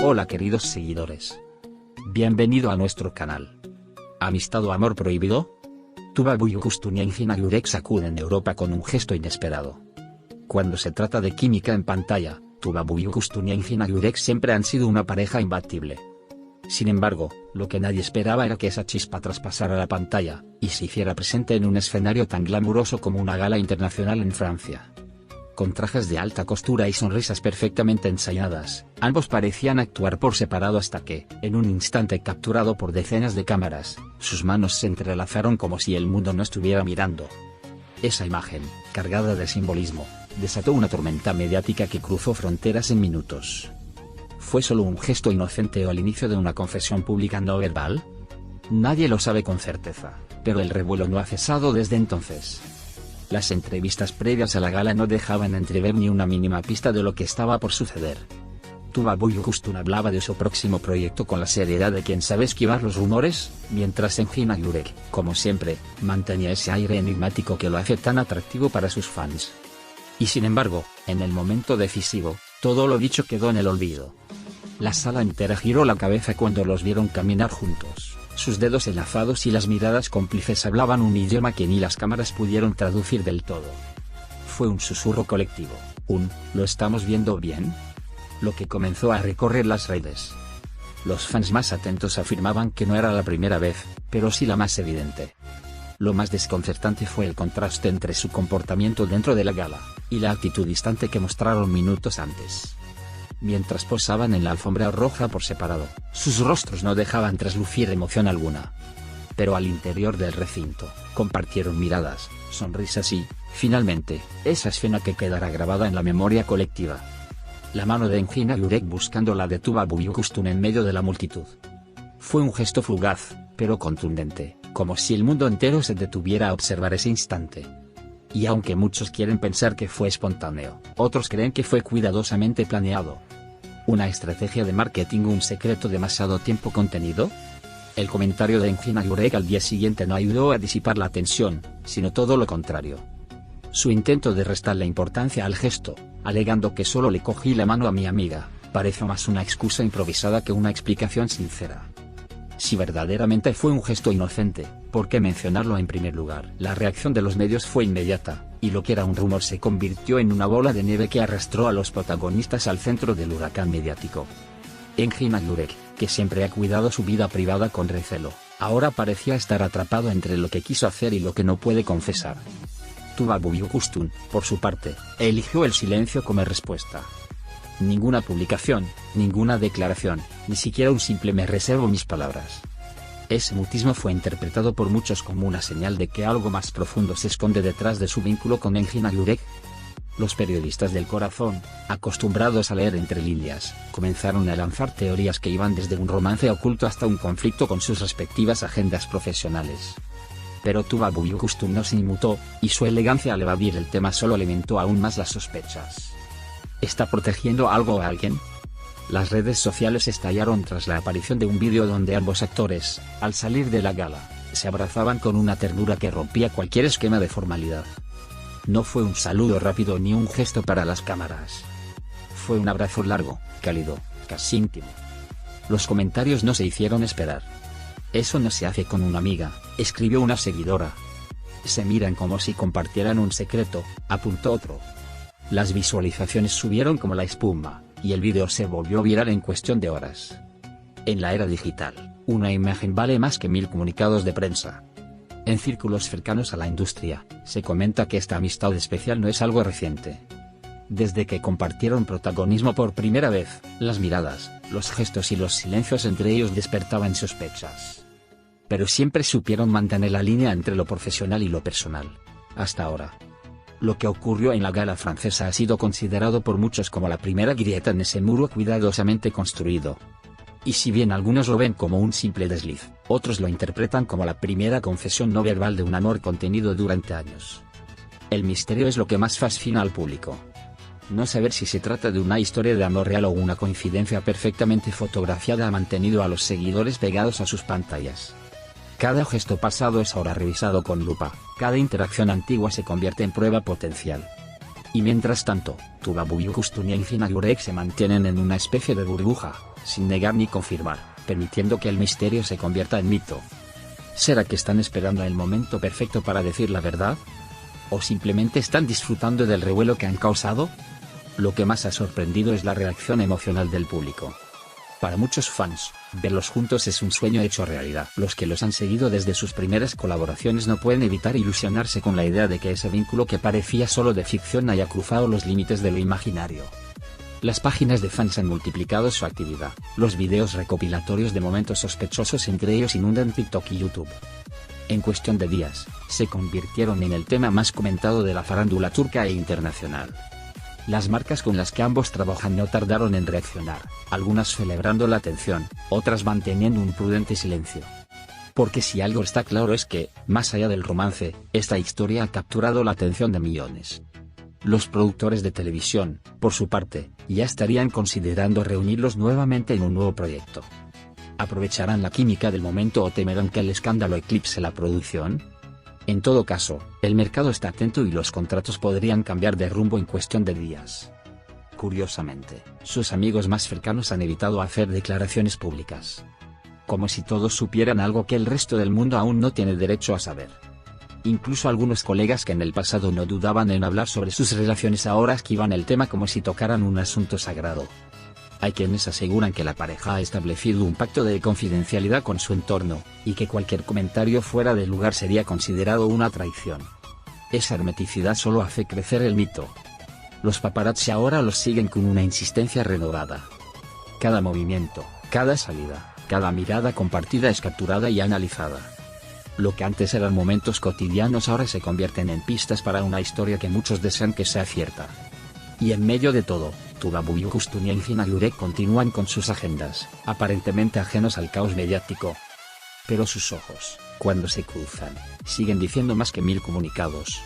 Hola queridos seguidores. Bienvenido a nuestro canal. ¿Amistad o amor prohibido? Tuba Büyüküstün y Engin Gülerek sacuden Europa con un gesto inesperado. Cuando se trata de química en pantalla, Tuba Büyüküstün y Engin Gülerek siempre han sido una pareja imbatible. Sin embargo, lo que nadie esperaba era que esa chispa traspasara la pantalla, y se hiciera presente en un escenario tan glamuroso como una gala internacional en Francia. Con trajes de alta costura y sonrisas perfectamente ensayadas, ambos parecían actuar por separado hasta que, en un instante capturado por decenas de cámaras, sus manos se entrelazaron como si el mundo no estuviera mirando. Esa imagen, cargada de simbolismo, desató una tormenta mediática que cruzó fronteras en minutos. ¿Fue solo un gesto inocente o el inicio de una confesión pública no verbal? Nadie lo sabe con certeza, pero el revuelo no ha cesado desde entonces. Las entrevistas previas a la gala no dejaban entrever ni una mínima pista de lo que estaba por suceder. Tuba Büyüküstün hablaba de su próximo proyecto con la seriedad de quien sabe esquivar los rumores, mientras Engin Gülerek, como siempre, mantenía ese aire enigmático que lo hace tan atractivo para sus fans. Y sin embargo, en el momento decisivo, todo lo dicho quedó en el olvido. La sala entera giró la cabeza cuando los vieron caminar juntos. Sus dedos enlazados y las miradas cómplices hablaban un idioma que ni las cámaras pudieron traducir del todo. Fue un susurro colectivo, ¿lo estamos viendo bien?, lo que comenzó a recorrer las redes. Los fans más atentos afirmaban que no era la primera vez, pero sí la más evidente. Lo más desconcertante fue el contraste entre su comportamiento dentro de la gala, y la actitud distante que mostraron minutos antes. Mientras posaban en la alfombra roja por separado, sus rostros no dejaban traslucir emoción alguna. Pero al interior del recinto, compartieron miradas, sonrisas y, finalmente, esa escena que quedará grabada en la memoria colectiva. La mano de Engin Gülerek buscando la de Tuba Büyüküstün en medio de la multitud. Fue un gesto fugaz, pero contundente, como si el mundo entero se detuviera a observar ese instante. Y aunque muchos quieren pensar que fue espontáneo, otros creen que fue cuidadosamente planeado. ¿Una estrategia de marketing, un secreto demasiado tiempo contenido? El comentario de Engin Gülerek al día siguiente no ayudó a disipar la tensión, sino todo lo contrario. Su intento de restarle importancia al gesto, alegando que solo le cogí la mano a mi amiga, parece más una excusa improvisada que una explicación sincera. Si verdaderamente fue un gesto inocente, ¿por qué mencionarlo en primer lugar? La reacción de los medios fue inmediata, y lo que era un rumor se convirtió en una bola de nieve que arrastró a los protagonistas al centro del huracán mediático. Engin Gülerek, que siempre ha cuidado su vida privada con recelo, ahora parecía estar atrapado entre lo que quiso hacer y lo que no puede confesar. Tuba Büyüküstün, por su parte, eligió el silencio como respuesta. Ninguna publicación, ninguna declaración, ni siquiera un simple "me reservo mis palabras". Ese mutismo fue interpretado por muchos como una señal de que algo más profundo se esconde detrás de su vínculo con Engin Gülerek. Los periodistas del corazón, acostumbrados a leer entre líneas, comenzaron a lanzar teorías que iban desde un romance oculto hasta un conflicto con sus respectivas agendas profesionales. Pero Tuba Büyüküstün no se inmutó, y su elegancia al evadir el tema solo alimentó aún más las sospechas. ¿Está protegiendo algo o a alguien? Las redes sociales estallaron tras la aparición de un vídeo donde ambos actores, al salir de la gala, se abrazaban con una ternura que rompía cualquier esquema de formalidad. No fue un saludo rápido ni un gesto para las cámaras. Fue un abrazo largo, cálido, casi íntimo. Los comentarios no se hicieron esperar. «Eso no se hace con una amiga», escribió una seguidora. «Se miran como si compartieran un secreto», apuntó otro. Las visualizaciones subieron como la espuma, y el vídeo se volvió viral en cuestión de horas. En la era digital, una imagen vale más que 1000 comunicados de prensa. En círculos cercanos a la industria, se comenta que esta amistad especial no es algo reciente. Desde que compartieron protagonismo por primera vez, las miradas, los gestos y los silencios entre ellos despertaban sospechas. Pero siempre supieron mantener la línea entre lo profesional y lo personal. Hasta ahora. Lo que ocurrió en la gala francesa ha sido considerado por muchos como la primera grieta en ese muro cuidadosamente construido. Y si bien algunos lo ven como un simple desliz, otros lo interpretan como la primera confesión no verbal de un amor contenido durante años. El misterio es lo que más fascina al público. No saber si se trata de una historia de amor real o una coincidencia perfectamente fotografiada ha mantenido a los seguidores pegados a sus pantallas. Cada gesto pasado es ahora revisado con lupa, cada interacción antigua se convierte en prueba potencial. Y mientras tanto, Tuba y Kustunia y Gina Jurek se mantienen en una especie de burbuja, sin negar ni confirmar, permitiendo que el misterio se convierta en mito. ¿Será que están esperando el momento perfecto para decir la verdad? ¿O simplemente están disfrutando del revuelo que han causado? Lo que más ha sorprendido es la reacción emocional del público. Para muchos fans, verlos juntos es un sueño hecho realidad. Los que los han seguido desde sus primeras colaboraciones no pueden evitar ilusionarse con la idea de que ese vínculo que parecía solo de ficción haya cruzado los límites de lo imaginario. Las páginas de fans han multiplicado su actividad, los videos recopilatorios de momentos sospechosos entre ellos inundan TikTok y YouTube. En cuestión de días, se convirtieron en el tema más comentado de la farándula turca e internacional. Las marcas con las que ambos trabajan no tardaron en reaccionar, algunas celebrando la atención, otras manteniendo un prudente silencio. Porque si algo está claro es que, más allá del romance, esta historia ha capturado la atención de millones. Los productores de televisión, por su parte, ya estarían considerando reunirlos nuevamente en un nuevo proyecto. ¿Aprovecharán la química del momento o temerán que el escándalo eclipse la producción? En todo caso, el mercado está atento y los contratos podrían cambiar de rumbo en cuestión de días. Curiosamente, sus amigos más cercanos han evitado hacer declaraciones públicas. Como si todos supieran algo que el resto del mundo aún no tiene derecho a saber. Incluso algunos colegas que en el pasado no dudaban en hablar sobre sus relaciones ahora esquivan el tema como si tocaran un asunto sagrado. Hay quienes aseguran que la pareja ha establecido un pacto de confidencialidad con su entorno, y que cualquier comentario fuera de lugar sería considerado una traición. Esa hermeticidad solo hace crecer el mito. Los paparazzi ahora los siguen con una insistencia renovada. Cada movimiento, cada salida, cada mirada compartida es capturada y analizada. Lo que antes eran momentos cotidianos ahora se convierten en pistas para una historia que muchos desean que sea cierta. Y en medio de todo, Tuba y Kustunia y Gina Jurek continúan con sus agendas, aparentemente ajenos al caos mediático. Pero sus ojos, cuando se cruzan, siguen diciendo más que 1000 comunicados.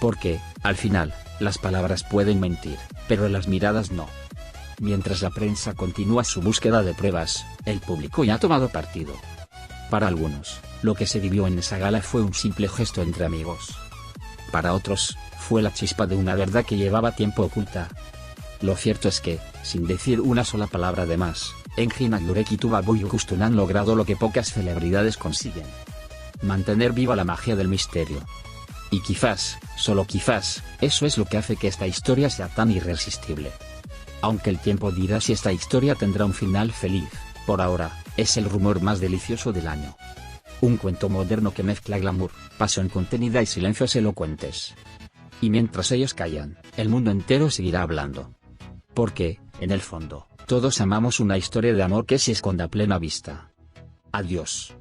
Porque, al final, las palabras pueden mentir, pero las miradas no. Mientras la prensa continúa su búsqueda de pruebas, el público ya ha tomado partido. Para algunos, lo que se vivió en esa gala fue un simple gesto entre amigos. Para otros, fue la chispa de una verdad que llevaba tiempo oculta. Lo cierto es que, sin decir una sola palabra de más, Gina Jurek y Tuba y Kustunia han logrado lo que pocas celebridades consiguen: mantener viva la magia del misterio. Y quizás, solo quizás, eso es lo que hace que esta historia sea tan irresistible. Aunque el tiempo dirá si esta historia tendrá un final feliz, por ahora, es el rumor más delicioso del año. Un cuento moderno que mezcla glamour, pasión contenida y silencios elocuentes. Y mientras ellos callan, el mundo entero seguirá hablando. Porque, en el fondo, todos amamos una historia de amor que se esconde a plena vista. Adiós.